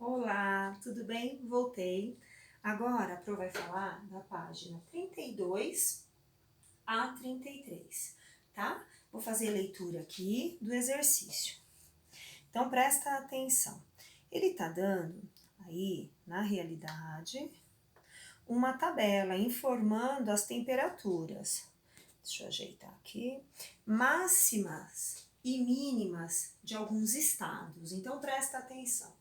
Olá, tudo bem? Voltei. Agora a Pro vai falar da página 32 a 33, tá? Vou fazer a leitura aqui do exercício. Então presta atenção. Ele tá dando aí, na realidade, uma tabela informando as temperaturas. Deixa eu ajeitar aqui. Máximas e mínimas de alguns estados. Então presta atenção.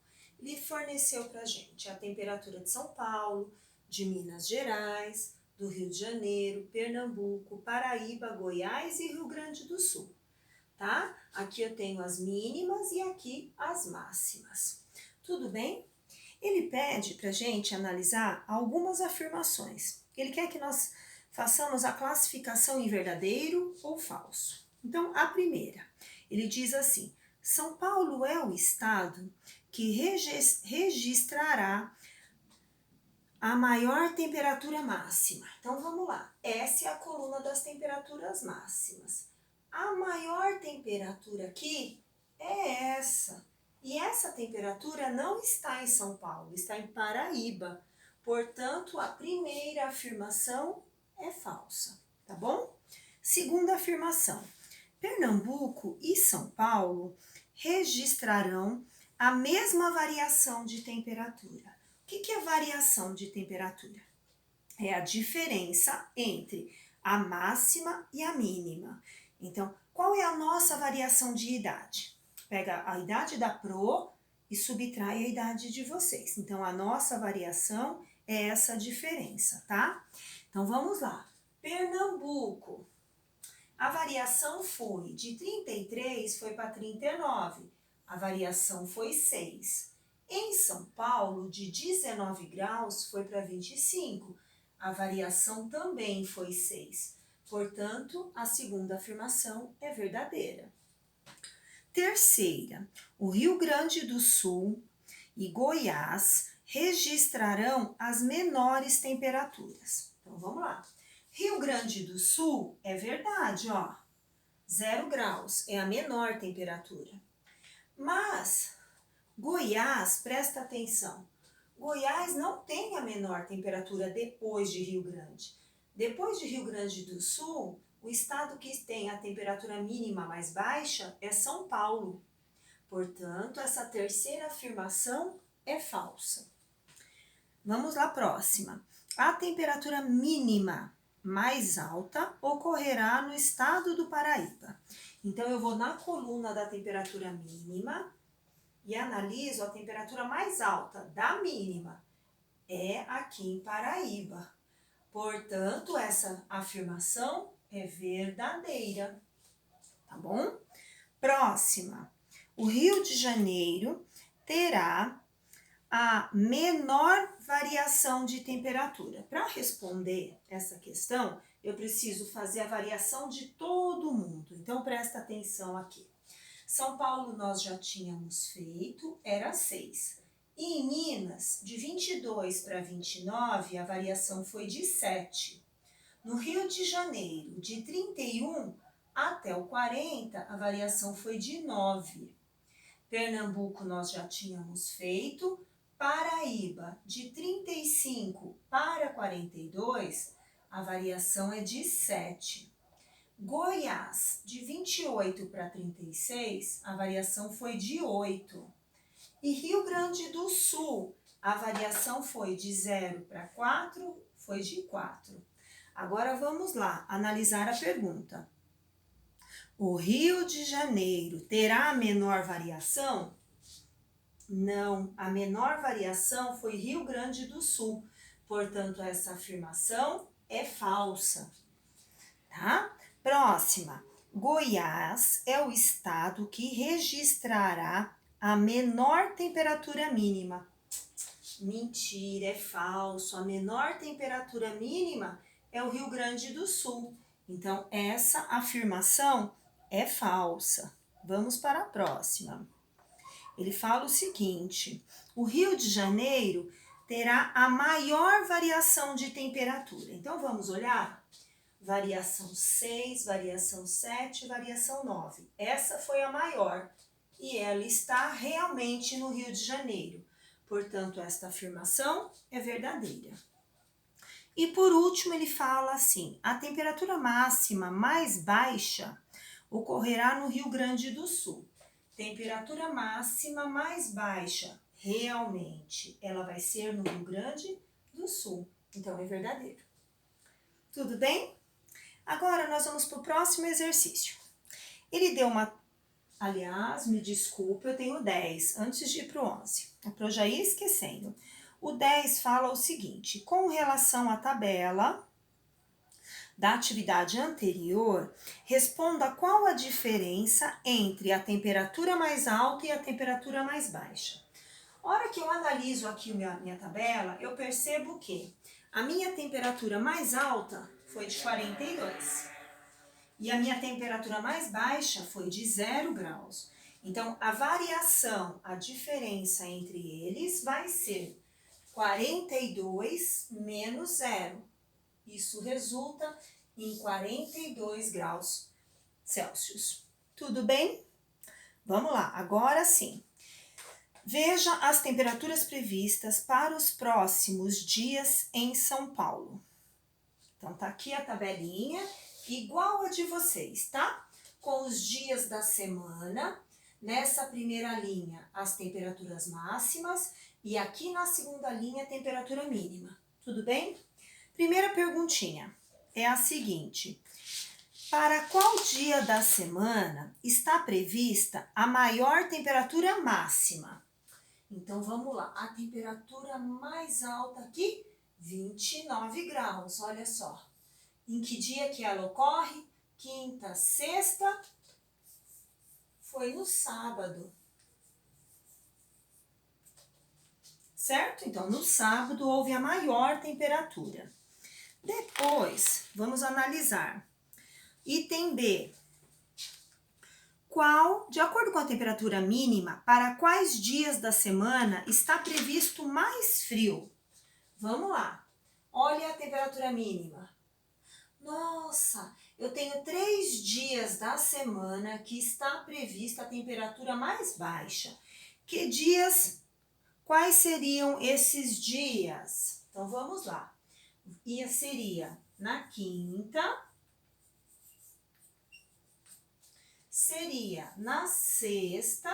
Ele forneceu para a gente a temperatura de São Paulo, de Minas Gerais, do Rio de Janeiro, Pernambuco, Paraíba, Goiás e Rio Grande do Sul, tá? Aqui eu tenho as mínimas e aqui as máximas. Tudo bem? Ele pede para a gente analisar algumas afirmações. Ele quer que nós façamos a classificação em verdadeiro ou falso. Então, a primeira, ele diz assim: São Paulo é o estado que registrará a maior temperatura máxima. Então vamos lá, essa é a coluna das temperaturas máximas. A maior temperatura aqui é essa. E essa temperatura não está em São Paulo, está em Paraíba. Portanto, a primeira afirmação é falsa, tá bom? Segunda afirmação: Pernambuco e São Paulo registrarão a mesma variação de temperatura. O que é variação de temperatura? É a diferença entre a máxima e a mínima. Então, qual é a nossa variação de idade? Pega a idade da Pro e subtrai a idade de vocês. Então, a nossa variação é essa diferença, tá? Então, vamos lá. Pernambuco. A variação foi de 33 foi para 39. A variação foi 6. Em São Paulo, de 19 graus foi para 25. A variação também foi 6. Portanto, a segunda afirmação é verdadeira. Terceira, o Rio Grande do Sul e Goiás registrarão as menores temperaturas. Então, vamos lá. Rio Grande do Sul é verdade, ó. 0 graus é a menor temperatura. Mas Goiás, presta atenção, Goiás não tem a menor temperatura depois de Rio Grande. Depois de Rio Grande do Sul, o estado que tem a temperatura mínima mais baixa é São Paulo. Portanto, essa terceira afirmação é falsa. Vamos lá, próxima. A temperatura mínima mais alta ocorrerá no estado do Paraíba. Então, eu vou na coluna da temperatura mínima e analiso a temperatura mais alta da mínima. É aqui em Paraíba. Portanto, essa afirmação é verdadeira. Tá bom? Próxima. O Rio de Janeiro terá a menor variação de temperatura. Para responder essa questão, eu preciso fazer a variação de todo mundo. Então, presta atenção aqui. São Paulo nós já tínhamos feito, era 6. E em Minas, de 22 para 29, a variação foi de 7. No Rio de Janeiro, de 31 até o 40, a variação foi de 9. Pernambuco nós já tínhamos feito. Paraíba, de 35 para 42, a variação é de 7. Goiás, de 28 para 36, a variação foi de 8. E Rio Grande do Sul, a variação foi de 0 para 4, foi de 4. Agora vamos lá, analisar a pergunta. O Rio de Janeiro terá a menor variação? Não, a menor variação foi Rio Grande do Sul. Portanto, essa afirmação é falsa, tá? Próxima. Goiás é o estado que registrará a menor temperatura mínima. Mentira, é falso. A menor temperatura mínima é o Rio Grande do Sul. Então, essa afirmação é falsa. Vamos para a próxima. Ele fala o seguinte: o Rio de Janeiro terá a maior variação de temperatura. Então, vamos olhar? Variação 6, variação 7, variação 9. Essa foi a maior e ela está realmente no Rio de Janeiro. Portanto, esta afirmação é verdadeira. E por último, ele fala assim: a temperatura máxima mais baixa ocorrerá no Rio Grande do Sul. Temperatura máxima mais baixa, realmente, ela vai ser no Rio Grande do Sul. Então, é verdadeiro. Tudo bem? Agora, nós vamos para o próximo exercício. Ele deu uma... Aliás, me desculpe, eu tenho 10, antes de ir para o 11. É para eu já ir esquecendo. O 10 fala o seguinte: com relação à tabela da atividade anterior, responda qual a diferença entre a temperatura mais alta e a temperatura mais baixa. A hora que eu analiso aqui minha tabela, eu percebo que a minha temperatura mais alta foi de 42 e a minha temperatura mais baixa foi de 0 graus. Então, a variação, a diferença entre eles vai ser 42 menos 0. Isso resulta em 42 graus Celsius. Tudo bem? Vamos lá, agora sim. Veja as temperaturas previstas para os próximos dias em São Paulo. Então, tá aqui a tabelinha, igual a de vocês, tá? Com os dias da semana. Nessa primeira linha, as temperaturas máximas. E aqui na segunda linha, a temperatura mínima. Tudo bem? Primeira perguntinha é a seguinte: para qual dia da semana está prevista a maior temperatura máxima? Então, vamos lá. A temperatura mais alta aqui, 29 graus, olha só. Em que dia que ela ocorre? Quinta, sexta, foi no sábado. Certo? Então, no sábado houve a maior temperatura. Depois, vamos analisar. Item B. Qual, de acordo com a temperatura mínima, para quais dias da semana está previsto mais frio? Vamos lá. Olha a temperatura mínima. Nossa, eu tenho 3 dias da semana que está prevista a temperatura mais baixa. Que dias? Quais seriam esses dias? Então, vamos lá. Seria na quinta, seria na sexta